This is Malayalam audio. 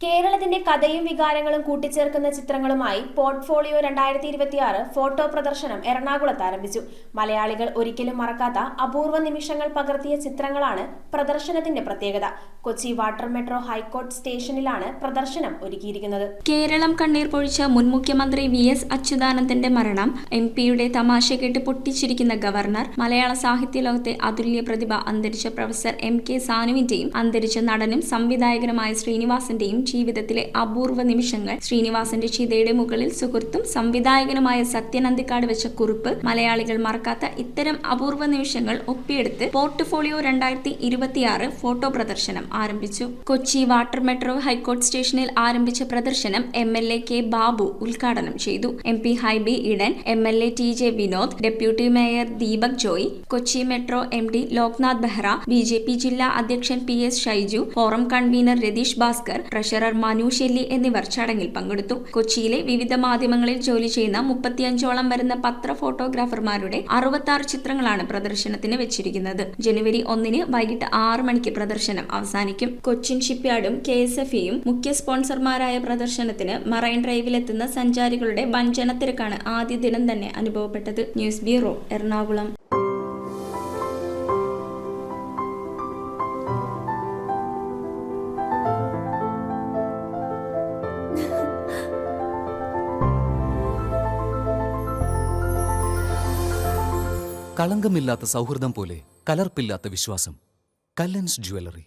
കേരളത്തിന്റെ കഥയും വികാരങ്ങളും കൂട്ടിച്ചേർക്കുന്ന ചിത്രങ്ങളുമായി പോർട്ട്ഫോളിയോ 2026 ഫോട്ടോ പ്രദർശനം എറണാകുളത്ത് ആരംഭിച്ചു. മലയാളികൾ ഒരിക്കലും മറക്കാത്ത അപൂർവ നിമിഷങ്ങൾ പകർത്തിയ ചിത്രങ്ങളാണ് പ്രദർശനത്തിന്റെ പ്രത്യേകത. കൊച്ചി വാട്ടർ മെട്രോ ഹൈക്കോർട്ട് സ്റ്റേഷനിലാണ് പ്രദർശനം ഒരുക്കിയിരിക്കുന്നത്. കേരളം കണ്ണീർ പൊഴിച്ച മുൻ മുഖ്യമന്ത്രി VS അച്യുതാനന്ദന്റെ മരണം, MP-യുടെ തമാശ കേട്ട് പൊട്ടിച്ചിരിക്കുന്ന ഗവർണർ, മലയാള സാഹിത്യ ലോകത്തെ അതുല്യ പ്രതിഭ അന്തരിച്ച പ്രൊഫസർ MK സാനുവിന്റെയും അന്തരിച്ച നടനും സംവിധായകനുമായ ശ്രീനിവാസന്റെയും ജീവിതത്തിലെ അപൂർവ നിമിഷങ്ങൾ, ശ്രീനിവാസന്റെ ചിതയുടെ മുകളിൽ സുഹൃത്തും സംവിധായകനുമായ സത്യൻ അന്തിക്കാട് വെച്ച കുറിപ്പ്, മലയാളികൾ മറക്കാത്ത ഇത്തരം അപൂർവ നിമിഷങ്ങൾ ഒപ്പിയെടുത്ത് പോർട്ട്ഫോളിയോ 2026 ഫോട്ടോ പ്രദർശനം ആരംഭിച്ചു. കൊച്ചി വാട്ടർ മെട്രോ ഹൈക്കോർട്ട് സ്റ്റേഷനിൽ ആരംഭിച്ച പ്രദർശനം MLA K ബാബു ഉദ്ഘാടനം ചെയ്തു. MP Hibi Eden, MLA TJ Vinod, deputy mayor Deepak Joy, Kochi metro MD Loknath Behera, BJP ജില്ലാ അധ്യക്ഷൻ PS Shaiju, forum convener Ratheesh Bhaskar, treasurer Manu Shelly എന്നിവർ ചടങ്ങിൽ പങ്കെടുത്തു. കൊച്ചിയിലെ വിവിധ മാധ്യമങ്ങളിൽ ജോലി ചെയ്യുന്ന 35ഓളം വരുന്ന പത്ര ഫോട്ടോഗ്രാഫർമാരുടെ 66 ചിത്രങ്ങളാണ് പ്രദർശനത്തിന് വെച്ചിരിക്കുന്നത്. ജനുവരി 1 വൈകിട്ട് 6 മണിക്ക് പ്രദർശനം അവസാനിക്കും. കൊച്ചിൻ ഷിപ്പ്യാർഡും KSFEയും മുഖ്യ സ്പോൺസർമാരായ പ്രദർശനത്തിന് മറൈൻ ഡ്രൈവിലെത്തുന്ന സഞ്ചാരികളുടെ വൻ ജനത്തിരക്കാണ് ആദ്യ ദിനം തന്നെ അനുഭവപ്പെട്ടത്. News bureau, Ernakulam. കളങ്കമില്ലാത്ത സൗഹൃദം പോലെ കലർപ്പില്ലാത്ത വിശ്വാസം. കല്ലൻസ് ജ്വല്ലറി.